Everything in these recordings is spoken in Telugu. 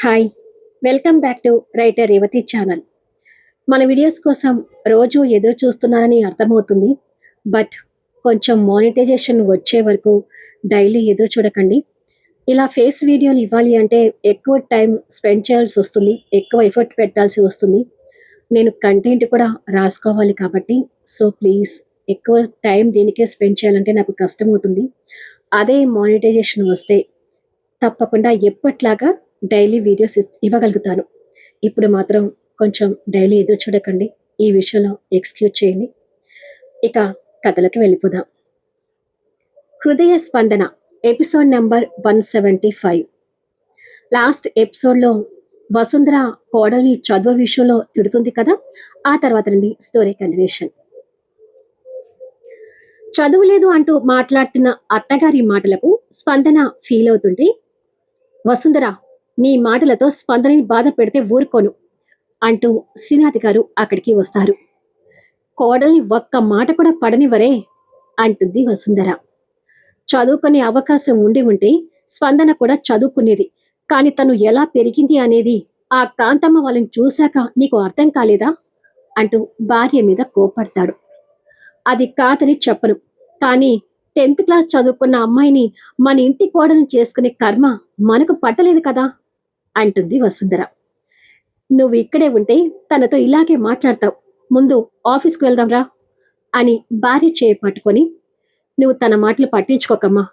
Hi, welcome back to writer Revathi channel. మన వీడియోస్ కోసం రోజు ఎదురు చూస్తున్నారని అర్థమవుతుంది. బట్ కొంచెం మానిటైజేషన్ వచ్చే వరకు డైలీ ఎదురు చూడకండి. ఇలా ఫేస్ వీడియోలు ఇవ్వాలి అంటే ఎక్కువ టైం స్పెండ్ చేయాల్సి వస్తుంది, ఎక్కువ ఎఫర్ట్ పెట్టాల్సి వస్తుంది. నేను కంటెంట్ కూడా రాసుకోవాలి కాబట్టి ప్లీజ్ ఎక్కువ టైం దీనికే స్పెండ్ చేయాలంటే నాకు కష్టమవుతుంది. అదే మానిటైజేషన్ వస్తే తప్పకుండా ఎప్పట్లాగా డైలీ వీడియోస్ ఇవ్వగలుగుతాను. ఇప్పుడు మాత్రం కొంచెం డైలీ ఎదురు చూడకండి. ఈ విషయంలో ఎక్స్క్యూజ్ చేయండి. ఇక కథలకు వెళ్ళిపోదాం. హృదయ స్పందన ఎపిసోడ్ నెంబర్ 175. లాస్ట్ ఎపిసోడ్లో వసుంధర కోడల్ని చదువు విషయంలో తిడుతుంది కదా, ఆ తర్వాత నుండి స్టోరీ కంటిన్యూషన్. చదువు లేదు అంటూ మాట్లాడుతున్న అత్తగారి మాటలకు స్పందన ఫీల్ అవుతుంటే, వసుంధర నీ మాటలతో స్పందనని బాధ పెడితే ఊరుకోను అంటూ శ్రీనాథ్ గారు అక్కడికి వస్తారు. కోడల్ని ఒక్క మాట కూడా పడనివరే అంటుంది వసుంధర. చదువుకునే అవకాశం ఉండి ఉంటే స్పందన కూడా చదువుకునేది. కాని తను ఎలా పెరిగింది అనేది ఆ కాంతమ్మ వాళ్ళని చూశాక నీకు అర్థం కాలేదా అంటూ భార్య మీద కోపడతాడు. అది కాదని చెప్పను, కానీ 10th క్లాస్ చదువుకున్న అమ్మాయిని మన ఇంటి కోడల్ని చేసుకునే కర్మ మనకు పట్టలేదు కదా అంటుంది వసుంధర. నువ్వు ఇక్కడే ఉంటే తనతో ఇలాగే మాట్లాడతావు, ముందు ఆఫీస్కి వెళ్దాంరా అని భార్య చేయి పట్టుకొని, నువ్వు తన మాటలు పట్టించుకోకమ్మా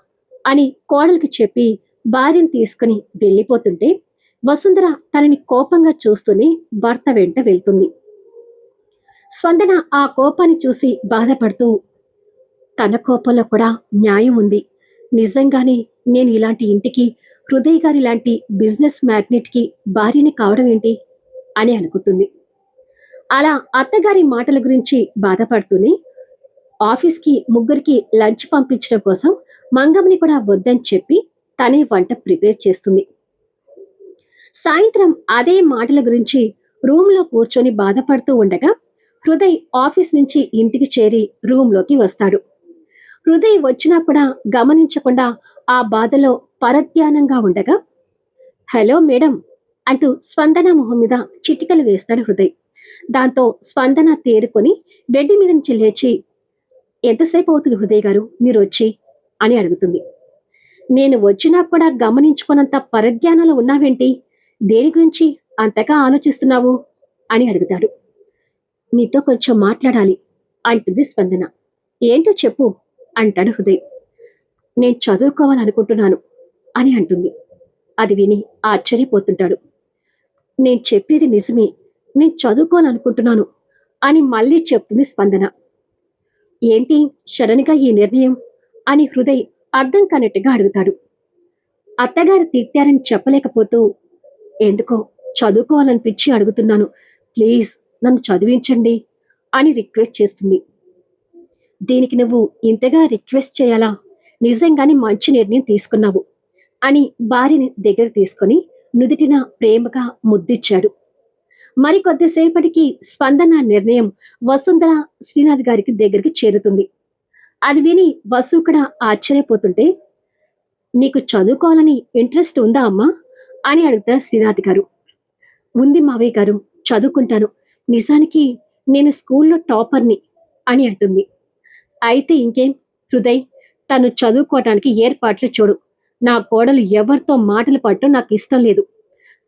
అని కోడలికి చెప్పి భార్యను తీసుకుని వెళ్ళిపోతుంటే వసుంధర తనని కోపంగా చూస్తూనే భర్త వెంట వెళ్తుంది. స్పందన ఆ కోపాన్ని చూసి బాధపడుతూ, తన కోపంలో కూడా న్యాయం ఉంది. నిజంగానే నేను ఇలాంటి ఇంటికి, హృదయ్ గారి లాంటి బిజినెస్ మ్యాగ్నెట్కి భార్యని కావడం ఏంటి అని అనుకుంటుంది. అలా అత్తగారి మాటల గురించి బాధపడుతూనే ఆఫీస్కి ముగ్గురికి లంచ్ పంపించడం కోసం మంగమ్మని కూడా వద్దని చెప్పి తనే వంట ప్రిపేర్ చేస్తుంది. సాయంత్రం అదే మాటల గురించి రూమ్లో కూర్చొని బాధపడుతూ ఉండగా హృదయ్ ఆఫీస్ నుంచి ఇంటికి చేరి రూమ్లోకి వస్తాడు. హృదయ్ వచ్చినా కూడా గమనించకుండా ఆ బాధలో పరధ్యానంగా ఉండగా, హలో మేడం అంటూ స్పందన మొహం మీద చిటికలు వేస్తాడు హృదయ్. దాంతో స్పందన తేరుకొని బెడ్ మీద నుంచి లేచి, ఎంతసేపు అవుతుంది హృదయ్ గారు మీరు వచ్చి అని అడుగుతుంది. నేను వచ్చినా కూడా గమనించుకున్నంత పరధ్యానంలో ఉన్నావేంటి, దేని గురించి అంతగా ఆలోచిస్తున్నావు అని అడుగుతాడు. నీతో కొంచెం మాట్లాడాలి అంటుంది స్పందన. ఏంటో చెప్పు అంటాడు హృదయ్. నేను చదువుకోవాలనుకుంటున్నాను అని అంటుంది. అది విని ఆశ్చర్యపోతుంటాడు. నేను చెప్పేది నిజమే, నేను చదువుకోవాలనుకుంటున్నాను అని మళ్ళీ చెప్తుంది స్పందన. ఏంటి సడన్గా ఈ నిర్ణయం అని హృదయ్ అర్థం కానట్టుగా అడుగుతాడు. అత్తగారు తిట్టారని చెప్పలేకపోతూ, ఎందుకో చదువుకోవాలనిపించి అడుగుతున్నాను, ప్లీజ్ నన్ను చదివించండి అని రిక్వెస్ట్ చేస్తుంది. దీనికి నువ్వు ఇంతగా రిక్వెస్ట్ చేయాలా, నిజంగానే మంచి నిర్ణయం తీసుకున్నావు అని భార్యని దగ్గర తీసుకొని నుదిటిన ప్రేమగా ముద్దిచ్చాడు. మరికొద్దిసేపటికి స్పందన నిర్ణయం వసుంధర శ్రీనాథ్ గారికి దగ్గరికి చేరుతుంది. అది విని వసు కూడా ఆశ్చర్యపోతుంటే, నీకు చదువుకోవాలని ఇంట్రెస్ట్ ఉందా అమ్మా అని అడుగుతారు శ్రీనాథ్ గారు. ఉంది మావయ్య గారు, చదువుకుంటాను, నిజానికి నేను స్కూల్లో టాపర్ని అని అంటుంది. అయితే ఇంకేం హృదయ్, తను చదువుకోవటానికి ఏర్పాట్లు చూడు, నా కోడలు ఎవరితో మాటలు పడటం నాకు ఇష్టం లేదు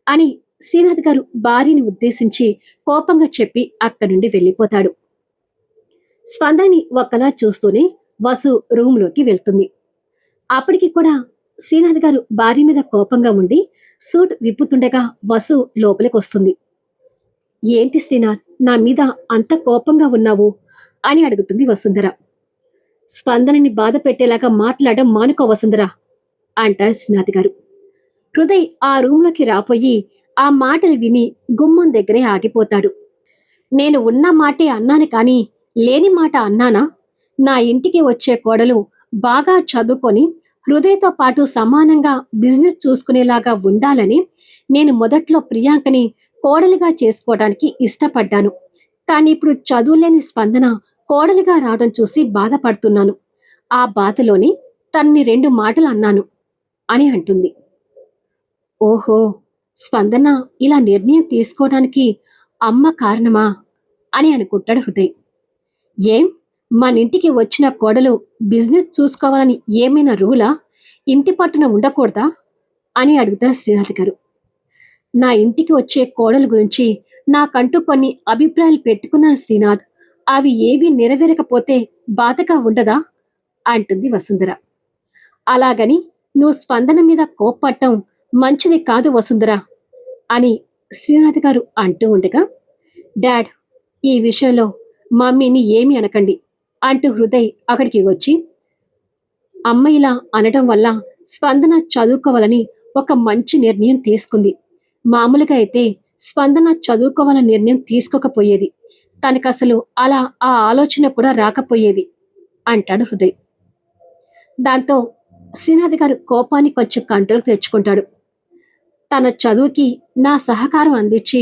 అని శ్రీనాథ్ గారు భార్యని ఉద్దేశించి కోపంగా చెప్పి అక్కడి నుండి వెళ్ళిపోతాడు. స్పందనని ఒకలా చూస్తూనే వసు రూమ్లోకి వెళ్తుంది. అప్పటికి కూడా శ్రీనాథ్ గారు భార్య మీద కోపంగా ఉండి సూట్ విప్పుతుండగా వసు లోపలికి వస్తుంది. ఏంటి శ్రీనాథ్, నా మీద అంత కోపంగా ఉన్నావు అని అడుగుతుంది వసుంధర. స్పందనని బాధ పెట్టేలాగా మాట్లాడడం మానుకో వసుంధర అంటారు శ్రీనాథ్ గారు. హృదయ్ ఆ రూమ్లోకి రాపోయి ఆ మాటలు విని గుమ్మం దగ్గరే ఆగిపోతాడు. నేను ఉన్న మాటే అన్నాను కానీ లేని మాట అన్నానా? నా ఇంటికి వచ్చే కోడలు బాగా చదువుకొని హృదయతో పాటు సమానంగా బిజినెస్ చూసుకునేలాగా ఉండాలని నేను మొదట్లో ప్రియాంకని కోడలిగా చేసుకోవడానికి ఇష్టపడ్డాను. కానీ ఇప్పుడు చదువులేని స్పందన కోడలిగా రావడం చూసి బాధపడుతున్నాను. ఆ బాధలోని తన్ని 2 మాటలు అన్నాను అని అంటుంది. ఓహో, స్పందన ఇలా నిర్ణయం తీసుకోవడానికి అమ్మ కారణమా అని అనుకుంటాడు హృదయ్. ఏం, మన ఇంటికి వచ్చిన కోడలు బిజినెస్ చూసుకోవాలని ఏమైనా రూలా? ఇంటి పట్టున ఉండకూడదా అని అడుగుతారు శ్రీనాథ్ గారు. నా ఇంటికి వచ్చే కోడలు గురించి నాకంటూ కొన్ని అభిప్రాయాలు పెట్టుకున్నాను శ్రీనాథ్. అవి ఏవి నెరవేరకపోతే బాధగా ఉండదా అంటుంది వసుంధర. అలాగని నువ్వు స్పందన మీద కోప్పట్టం మంచిది కాదు వసుంధర అని శ్రీనాథ్ గారు అంటూ ఉండగా, డాడ్, ఈ విషయంలో మమ్మీని ఏమీ అనకండి అంటూ హృదయ్ అక్కడికి వచ్చి, అమ్మ ఇలా అనడం వల్ల స్పందన చదువుకోవాలని ఒక మంచి నిర్ణయం తీసుకుంది. మామూలుగా అయితే స్పందన చదువుకోవాలని నిర్ణయం తీసుకోకపోయేది. తనకసలు అలా ఆ ఆలోచన కూడా రాకపోయేది అంటాడు హృదయ్. దాంతో శ్రీనాథ్ గారు కోపాన్ని కొంచెం కంట్రోల్ తెచ్చుకుంటాడు. తన చదువుకి నా సహకారం అందించి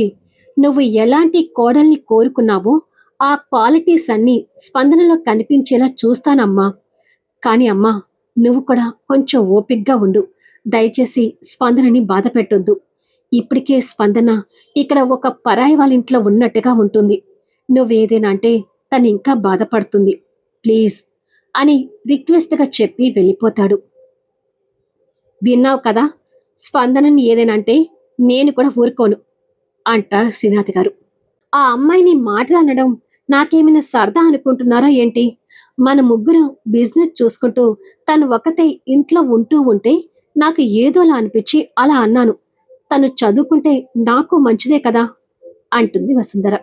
నువ్వు ఎలాంటి కోడల్ని కోరుకున్నావో ఆ క్వాలిటీస్ అన్నీ స్పందనలో కనిపించేలా చూస్తానమ్మా. కానీ అమ్మా, నువ్వు కూడా కొంచెం ఓపిగ్గా ఉండు. దయచేసి స్పందనని బాధ పెట్టొద్దు. ఇప్పటికే స్పందన ఇక్కడ ఒక పరాయి వాళ్ళ ఇంట్లో ఉన్నట్టుగా ఉంటుంది. నువ్వేదైనా అంటే తను ఇంకా బాధపడుతుంది. ప్లీజ్ అని రిక్వెస్ట్గా చెప్పి వెళ్ళిపోతాడు. విన్నావు కదా, స్పందనని ఏదైనా అంటే నేను కూడా ఊరుకోను అంటారు శ్రీనాథ్ గారు. ఆ అమ్మాయిని మాటలు అనడం నాకేమైనా సరదా అనుకుంటున్నారా ఏంటి? మన ముగ్గురం బిజినెస్ చూసుకుంటూ తను ఒకతే ఇంట్లో ఉంటూ ఉంటే నాకు ఏదోలా అనిపించి అలా అన్నాను. తను చదువుకుంటే నాకు మంచిదే కదా అంటుంది వసుంధర.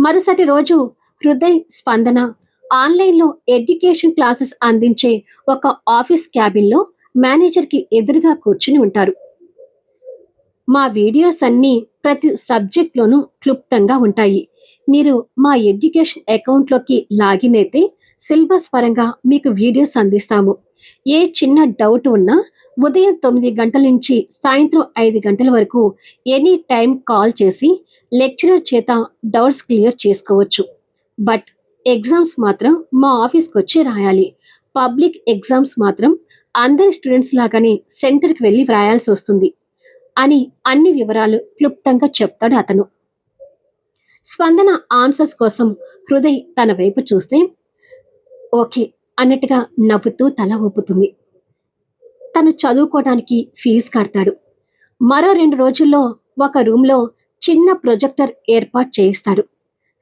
మరుసటి రోజు హృదయ్, స్పందన ఆన్లైన్లో ఎడ్యుకేషన్ క్లాసెస్ అందించే ఒక ఆఫీస్ క్యాబిన్లో మేనేజర్కి ఎదురుగా కూర్చుని ఉంటారు. మా వీడియోస్ అన్నీ ప్రతి సబ్జెక్ట్లోనూ క్లుప్తంగా ఉంటాయి. మీరు మా ఎడ్యుకేషన్ అకౌంట్లోకి లాగిన్ అయితే సిలబస్ పరంగా మీకు వీడియోస్ అందిస్తాము. ఏ చిన్న డౌట్ ఉన్నా ఉదయం 9 గంటల నుంచి సాయంత్రం 5 గంటల వరకు ఎనీ టైం కాల్ చేసి లెక్చరర్ చేత డౌట్స్ క్లియర్ చేసుకోవచ్చు. బట్ ఎగ్జామ్స్ మాత్రం మా ఆఫీస్కి వచ్చి రాయాలి. పబ్లిక్ ఎగ్జామ్స్ మాత్రం అందరి స్టూడెంట్స్ లాగానే సెంటర్కి వెళ్ళి వ్రాయాల్సి వస్తుంది అని అన్ని వివరాలు క్లుప్తంగా చెప్తాడు అతను. స్పందన ఆన్సర్స్ కోసం హృదయ్ తన వైపు చూస్తే ఓకే అన్నట్టుగా నవ్వుతూ తల ఊపుతుంది. తను చదువుకోవడానికి ఫీజు కడతాడు. మరో 2 రోజుల్లో ఒక రూమ్లో చిన్న ప్రొజెక్టర్ ఏర్పాటు చేయిస్తాడు.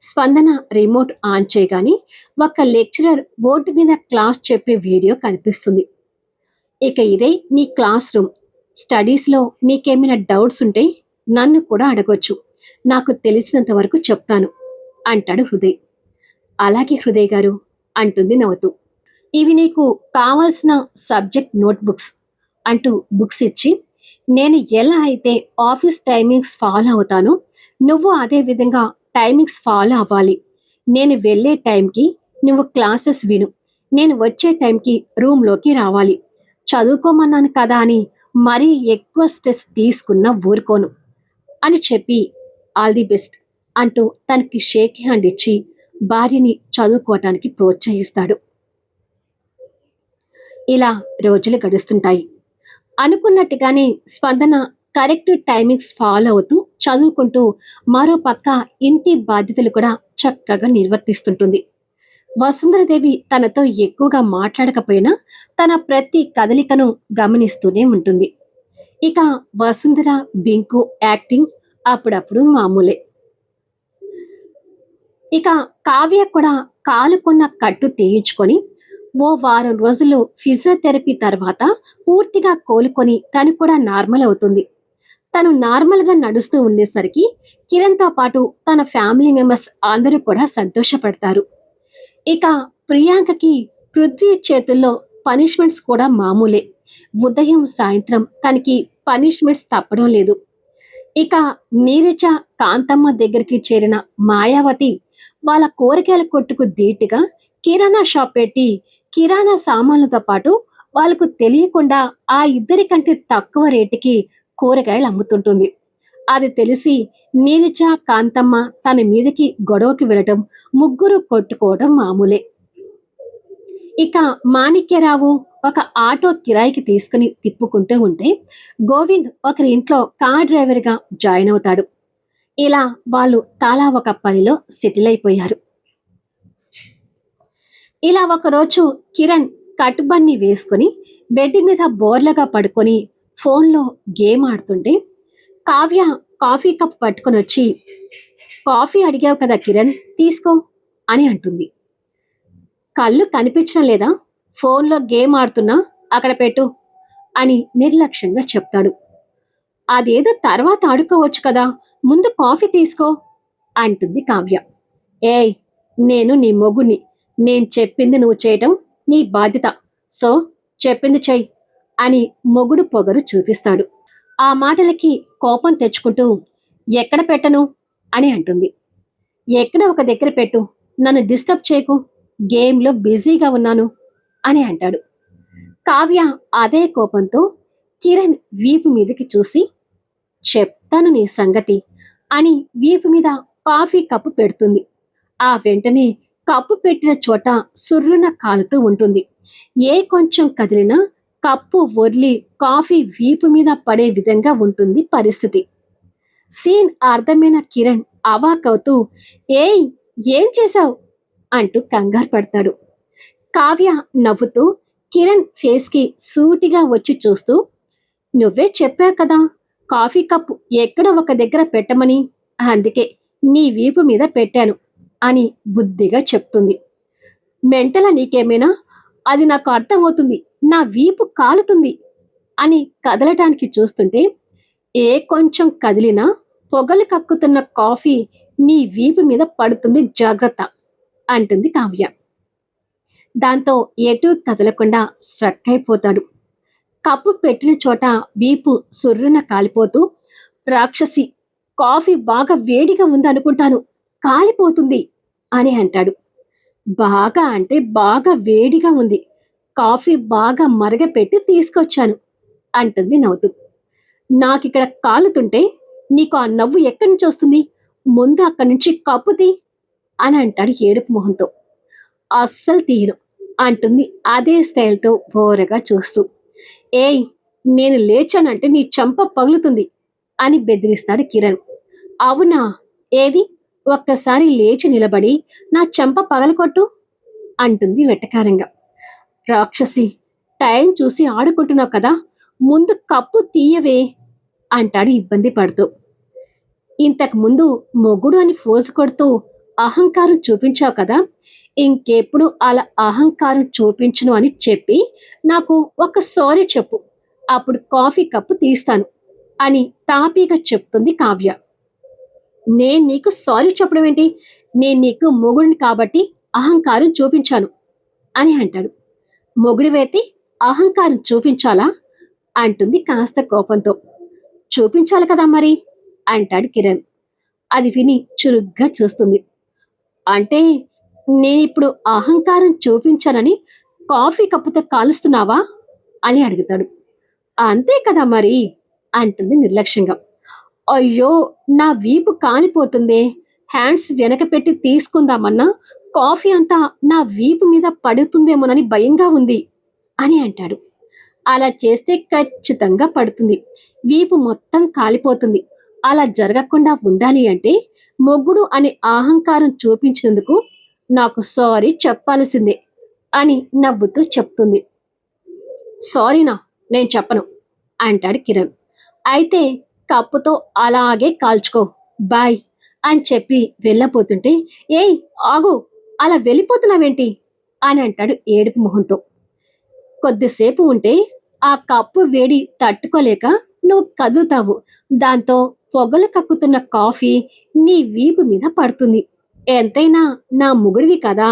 స్పందన రిమోట్ ఆన్ చేయగానే ఒక లెక్చరర్ బోర్డు మీద క్లాస్ చెప్పే వీడియో కనిపిస్తుంది. ఇక ఇదే నీ క్లాస్ రూమ్. స్టడీస్లో నీకేమైనా డౌట్స్ ఉంటే నన్ను కూడా అడగొచ్చు. నాకు తెలిసినంత వరకు చెప్తాను అంటాడు హృదయ్. అలాగే హృదయ్ గారు అంటుంది నవ్వుతూ. ఇవి నీకు కావాల్సిన సబ్జెక్ట్ నోట్బుక్స్ అంటూ బుక్స్ ఇచ్చి, నేను ఎలా అయితే ఆఫీస్ టైమింగ్స్ ఫాలో అవుతానో నువ్వు అదే విధంగా టైమింగ్స్ ఫాలో అవ్వాలి. నేను వెళ్ళే టైంకి నువ్వు క్లాసెస్ విను. నేను వచ్చే టైంకి రూమ్లోకి రావాలి. చదువుకోమన్నాను కదా అని మరీ ఎక్కువ స్ట్రెస్ తీసుకున్న ఊరుకోను అని చెప్పి ఆల్ ది బెస్ట్ అంటూ తనకి షేక్ హ్యాండ్ ఇచ్చి భార్యని చదువుకోవటానికి ప్రోత్సహిస్తాడు. ఇలా రోజులు గడుస్తుంటాయి. అనుకున్నట్టుగానే స్పందన కరెక్ట్ టైమింగ్స్ ఫాలో అవుతూ చదువుకుంటూ మరో పక్క ఇంటి బాధ్యతలు కూడా చక్కగా నిర్వర్తిస్తుంటుంది. వసుంధరదేవి తనతో ఎక్కువగా మాట్లాడకపోయినా తన ప్రతి కదలికను గమనిస్తూనే ఉంటుంది. ఇక వసుంధర, బింకు యాక్టింగ్ అప్పుడప్పుడు మామూలే. ఇక కావ్య కూడా కాలుకున్న కట్టు తీయించుకొని ఓ వారం రోజులు ఫిజియోథెరపీ తర్వాత పూర్తిగా కోలుకొని తను కూడా నార్మల్ అవుతుంది. తను నార్మల్గా నడుస్తూ ఉండేసరికి కిరణ్తో పాటు తన ఫ్యామిలీ మెంబర్స్ అందరూ కూడా సంతోషపడతారు. ఇక ప్రియాంకకి పృథ్వీ చేతుల్లో పనిష్మెంట్స్ కూడా మామూలే. ఉదయం సాయంత్రం తనకి పనిష్మెంట్స్ తప్పడం లేదు. ఇక నీరజ, కాంతమ్మ దగ్గరికి చేరిన మాయావతి వాళ్ళ కూరగాయల కొట్టుకు ధీటుగా కిరాణా షాప్ పెట్టి కిరాణా సామాన్లతో పాటు వాళ్ళకు తెలియకుండా ఆ ఇద్దరి కంటే తక్కువ రేటుకి కూరగాయలు అమ్ముతుంటుంది. అది తెలిసి నీరజ, కాంతమ్మ తన మీదకి గొడవకి వెళ్ళటం, ముగ్గురు కొట్టుకోవడం మామూలే. ఇక మాణిక్యరావు, ఒక ఆటో కిరాయికి తీసుకుని తిప్పుకుంటూ ఉంటే గోవింద్ ఒకరి ఇంట్లో కార్ డ్రైవర్గా జాయిన్ అవుతాడు. ఇలా వాళ్ళు తలా ఒక పనిలో సెటిల్ అయిపోయారు. ఇలా ఒకరోజు కిరణ్ కట్టుబన్ని వేసుకుని బెడ్ మీద బోర్లగా పడుకొని ఫోన్లో గేమ్ ఆడుతుంటే కావ్య కాఫీ కప్ పట్టుకొని వచ్చి, కాఫీ అడిగావు కదా కిరణ్, తీసుకో అని అంటుంది. కళ్ళు కనిపించడం లేదా? ఫోన్లో గేమ్ ఆడుతున్నా, అక్కడ పెట్టు అని నిర్లక్ష్యంగా చెప్తాడు. అదేదో తర్వాత ఆడుకోవచ్చు కదా, ముందు కాఫీ తీసుకో అంటుంది కావ్య. ఏయ్, నేను నీ మొగుణ్ణి, నేను చెప్పింది నువ్వు చేయటం నీ బాధ్యత, సో చెప్పింది చెయ్యి అని మొగుడు పొగరు చూపిస్తాడు. ఆ మాటలకి కోపం తెచ్చుకుంటూ, ఎక్కడ పెట్టను అని అంటుంది. ఎక్కడ ఒక దగ్గర పెట్టు, నన్ను డిస్టర్బ్ చేయకు, గేమ్లో బిజీగా ఉన్నాను అని అంటాడు. కావ్య అదే కోపంతో కిరణ్ వీపు మీదకి చూసి, చెప్తాను నీ సంగతి అని వీపు మీద కాఫీ కప్పు పెడుతుంది. ఆ వెంటనే కప్పు పెట్టిన చోట సుర్రున కాలుతూ ఉంటుంది. ఏ కొంచెం కదిలినా కప్పు ఒర్లి కాఫీ వీపు మీద పడే విధంగా ఉంటుంది పరిస్థితి. సీన్ అర్థమైన కిరణ్ అవాకవుతూ, ఏయ్, ఏం చేశావు అంటూ కంగారు పడతాడు. కావ్య నవ్వుతూ కిరణ్ ఫేస్కి సూటిగా వచ్చి చూస్తూ, నువ్వే చెప్పావు కదా కాఫీ కప్పు ఎక్కడ ఒక దగ్గర పెట్టమని, అందుకే నీ వీపు మీద పెట్టాను అని బుద్ధిగా చెప్తుంది. మెంటలా నీకేమైనా? అది నాకు అర్థమవుతుంది, నా వీపు కాలుతుంది అని కదలటానికి చూస్తుంటే, ఏ కొంచెం కదిలినా పొగలు కక్కుతున్న కాఫీ నీ వీపు మీద పడుతుంది, జాగ్రత్త అంటుంది కావ్య. దాంతో ఎటూ కదలకుండా స్ట్రక్ అయిపోతాడు. కప్పు పెట్టిన చోట వీపు సుర్రున కాలిపోతూ, రాక్షసి, కాఫీ బాగా వేడిగా ఉందనుకుంటాను, కాలిపోతుంది అని అంటాడు. బాగా అంటే బాగా వేడిగా ఉంది, కాఫీ బాగా మరగపెట్టి తీసుకొచ్చాను అంటుంది నవ్వుతూ. నాకిక్కడ కాలుతుంటే నీకు ఆ నవ్వు ఎక్కడి నుంచి వస్తుంది, ముందు అక్కడి నుంచి కప్పు తీ అని అంటాడు ఏడుపు మొహంతో. అస్సలు తీయను అంటుంది అదే స్టైల్తో బోరగా చూస్తూ. ఏయ్, నేను లేచానంటే నీ చంప పగులుతుంది అని బెదిరిస్తాడు కిరణ్. అవునా, ఏది, ఒక్కసారి లేచి నిలబడి నా చెంప పగలకొట్టు అంటుంది వెటకారంగా. రాక్షసి, టైం చూసి ఆడుకుంటున్నావు కదా, ముందు కప్పు తీయవే అంటాడు ఇబ్బంది పడుతూ. ఇంతకు ముందు మొగుడు అని ఫోజు కొడుతూ అహంకారం చూపించావు కదా, ఇంకెప్పుడు అలా అహంకారం చూపించను అని చెప్పి నాకు ఒక సారీ చెప్పు, అప్పుడు కాఫీ కప్పు తీస్తాను అని తాపీగా చెప్తుంది కావ్య. నేను నీకు సారీ చెప్పడం ఏంటి, నేను నీకు మొగుడిని కాబట్టి అహంకారం చూపించాను అని అంటాడు. మొగుడివైతే అహంకారం చూపించాలా అంటుంది కాస్త కోపంతో. చూపించాలి కదా మరి అంటాడు కిరణ్. అది విని చురుగ్గా చూస్తుంది. అంటే నేనిప్పుడు అహంకారం చూపించానని కాఫీ కప్పుతో కాలుస్తున్నావా అని అడుగుతాడు. అంతే కదా మరి అంటుంది నిర్లక్ష్యంగా. అయ్యో, నా వీపు కాలిపోతుందే, హ్యాండ్స్ వెనక పెట్టి తీసుకుందామన్నా కాఫీ అంతా నా వీపు మీద పడుతుందేమోనని భయంగా ఉంది అని అంటాడు. అలా చేస్తే ఖచ్చితంగా పడుతుంది, వీపు మొత్తం కాలిపోతుంది. అలా జరగకుండా ఉండాలి అంటే మొగుడు అనే అహంకారం చూపించినందుకు నాకు సారీ చెప్పాల్సిందే అని నవ్వుతూ చెప్తుంది. సారీనా, నేను చెప్పను అంటాడు కిరణ్. అయితే కప్పుతో అలాగే కాల్చుకో, బాయ్ అని చెప్పి వెళ్ళపోతుంటే, ఏయ్ ఆగు, అలా వెళ్ళిపోతున్నావేంటి అని అంటాడు ఏడుపు మొహంతో. కొద్దిసేపు ఉంటే ఆ కప్పు వేడి తట్టుకోలేక నువ్వు కదులుతావు, దాంతో పొగలు కక్కుతున్న కాఫీ నీ వీపు మీద పడుతుంది. ఎంతైనా నా మొగుడివి కదా,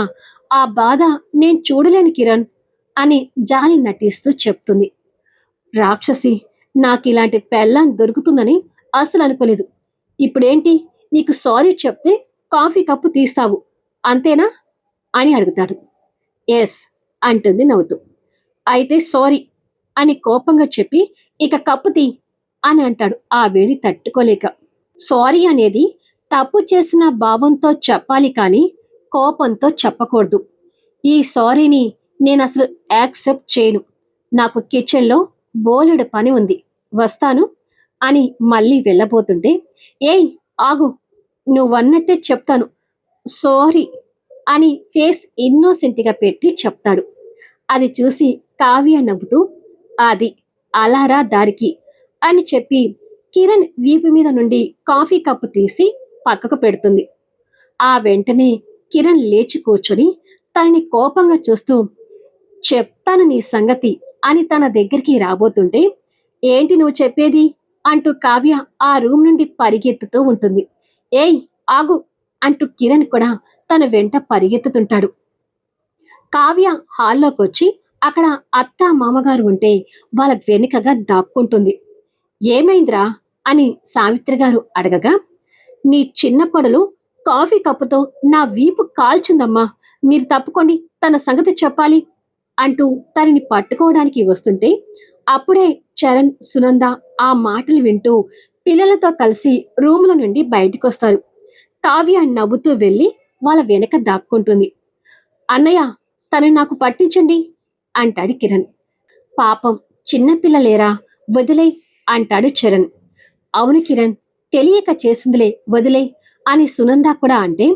ఆ బాధ నేను చూడలేను కిరణ్ అని జాలి నటిస్తూ చెప్తుంది. రాక్షసి, నాకు ఇలాంటి పెళ్ళాం దొరుకుతుందని అసలు అనుకోలేదు. ఇప్పుడేంటి, నీకు సారీ చెప్తే కాఫీ కప్పు తీస్తావు అంతేనా అని అడుగుతాడు. ఎస్ అంటుంది నవ్వుతూ. అయితే సారీ అని కోపంగా చెప్పి ఇక కప్పు తీ అని అంటాడు ఆ వేడి తట్టుకోలేక. సారీ అనేది తప్పు చేసిన భావంతో చెప్పాలి కానీ కోపంతో చెప్పకూడదు. ఈ సారీని నేను అసలు యాక్సెప్ట్ చేయను. నాకు కిచెన్లో బోలెడు పని ఉంది, వస్తాను అని మళ్ళీ వెళ్ళబోతుంటే, ఏయ్ ఆగు, నువ్వన్నట్టే చెప్తాను, సారీ అని ఫేస్ ఇన్నోసెంట్గా పెట్టి చెప్తాడు. అది చూసి కావ్య నవ్వుతూ, అది అలారా దారికి అని చెప్పి కిరణ్ వీపు మీద నుండి కాఫీ కప్పు తీసి పక్కకు పెడుతుంది. ఆ వెంటనే కిరణ్ లేచి కూర్చొని తనని కోపంగా చూస్తూ, చెప్తాను నీ సంగతి అని తన దగ్గరికి రాబోతుంటే, ఏంటి నువ్వు చెప్పేది అంటూ కావ్య ఆ రూమ్ నుండి పరిగెత్తుతూ ఉంటుంది. ఏయ్ ఆగు అంటూ కిరణ్ కూడా తన వెంట పరిగెత్తుతుంటాడు. కావ్య హాల్లోకొచ్చి అక్కడ అత్త మామగారు ఉంటే వాళ్ళ వెనుకగా దాక్కుంటుంది. ఏమైందిరా అని సావిత్రి గారు అడగగా, నీ చిన్న కొడలు కాఫీ కప్పుతో నా వీపు కాల్చిందమ్మా, మీరు తప్పుకోండి, తన సంగతి చెప్పాలి అంటూ తనని పట్టుకోవడానికి వస్తుంటే, అప్పుడే చరణ్ సునంద ఆ మాటలు వింటూ పిల్లలతో కలిసి రూముల నుండి బయటకొస్తారు. కావ్య నవ్వుతూ వెళ్ళి వాళ్ళ వెనక దాక్కుంటుంది. అన్నయ్య, తను నాకు పట్టించండి అంటాడు కిరణ్. పాపం చిన్నపిల్లలేరా, వదిలే అంటాడు చరణ్. అవును కిరణ్, తెలియక చేసిందిలే, వదిలే అని సునంద కూడా అంటే,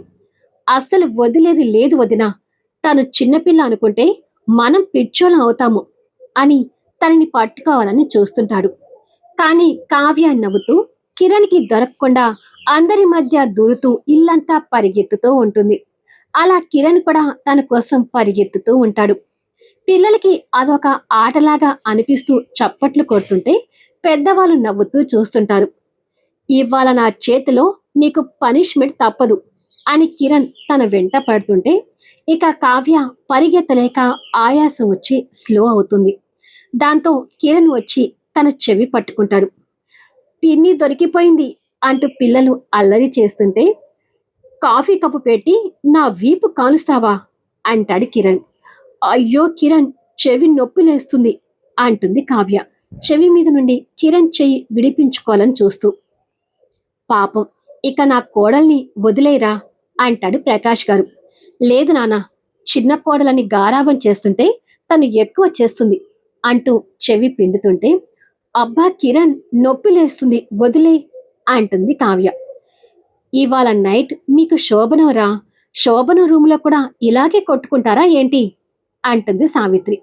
అస్సలు వదిలేది లేదు వదినా, తను చిన్నపిల్ల అనుకుంటే మనం పిచ్చోళ్ళం అవుతాము అని తనని పట్టుకోవాలని చూస్తుంటాడు. కానీ కావ్య నవ్వుతూ కిరణ్కి దొరకకుండా అందరి మధ్య దూరుతూ ఇల్లంతా పరిగెత్తుతూ ఉంటుంది. అలా కిరణ్ కూడా తన కోసం పరిగెత్తుతూ ఉంటాడు. పిల్లలకి అదొక ఆటలాగా అనిపిస్తూ చప్పట్లు కొడుతుంటే పెద్దవాళ్ళు నవ్వుతూ చూస్తుంటారు. ఇవాళ నా చేతిలో నీకు పనిష్మెంట్ తప్పదు అని కిరణ్ తన వెంట పడుతుంటే, ఇక కావ్య పరిగెత్తలేక ఆయాసం వచ్చి స్లో అవుతుంది. దాంతో కిరణ్ వచ్చి తన చెవి పట్టుకుంటాడు. పిన్ని దొరికిపోయింది అంటూ పిల్లలు అల్లరి చేస్తుంటే, కాఫీ కప్పు పెట్టి నా వీపు కాలుస్తావా అంటాడు కిరణ్. అయ్యో కిరణ్, చెవి నొప్పి లేస్తుంది అంటుంది కావ్య చెవి మీద నుండి కిరణ్ చెయ్యి విడిపించుకోవాలని చూస్తూ. పాపం, ఇక నా కోడల్ని వదిలేరా అంటాడు ప్రకాష్ గారు. లేదు నాన్న, చిన్న కోడలని గారాబం చేస్తుంటే తను ఎక్కువ చేస్తుంది అంటూ చెవి పిండుతుంటే, అబ్బా కిరణ్, నొప్పి లేస్తుంది, వదిలే అంటుంది కావ్య. ఇవాళ నైట్ మీకు శోభనం రా, శోభనం రూములో కూడా ఇలాగే కొట్టుకుంటారా ఏంటి అంటుంది సావిత్రి.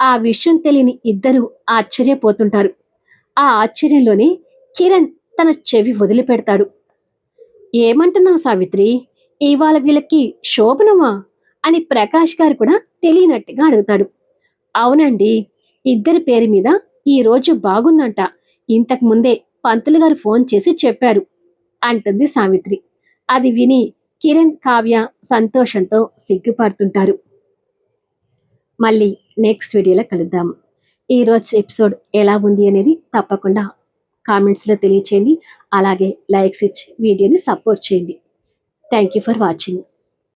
ఆ విషయం తెలియని ఇద్దరు ఆశ్చర్యపోతుంటారు. ఆ ఆశ్చర్యంలోనే కిరణ్ తన చెవి వదిలిపెడతాడు. ఏమంటున్నావు సావిత్రి, ఇవాళ వీళ్ళకి శోభనమా అని ప్రకాష్ గారు కూడా తెలియనట్టుగా అడుగుతాడు. అవునండి, ఇద్దరి పేరు మీద ఈ రోజు బాగుందంట, ఇంతకు ముందే పంతులు గారు ఫోన్ చేసి చెప్పారు అంటుంది సావిత్రి. అది విని కిరణ్ కావ్య సంతోషంతో సిగ్గుపడుతుంటారు. మళ్ళీ నెక్స్ట్ వీడియోలో కలుద్దాం. ఈరోజు ఎపిసోడ్ ఎలా ఉంది అనేది తప్పకుండా కామెంట్స్లో తెలియచేయండి. అలాగే లైక్స్ ఇచ్చి వీడియోని సపోర్ట్ చేయండి. Thank you for watching.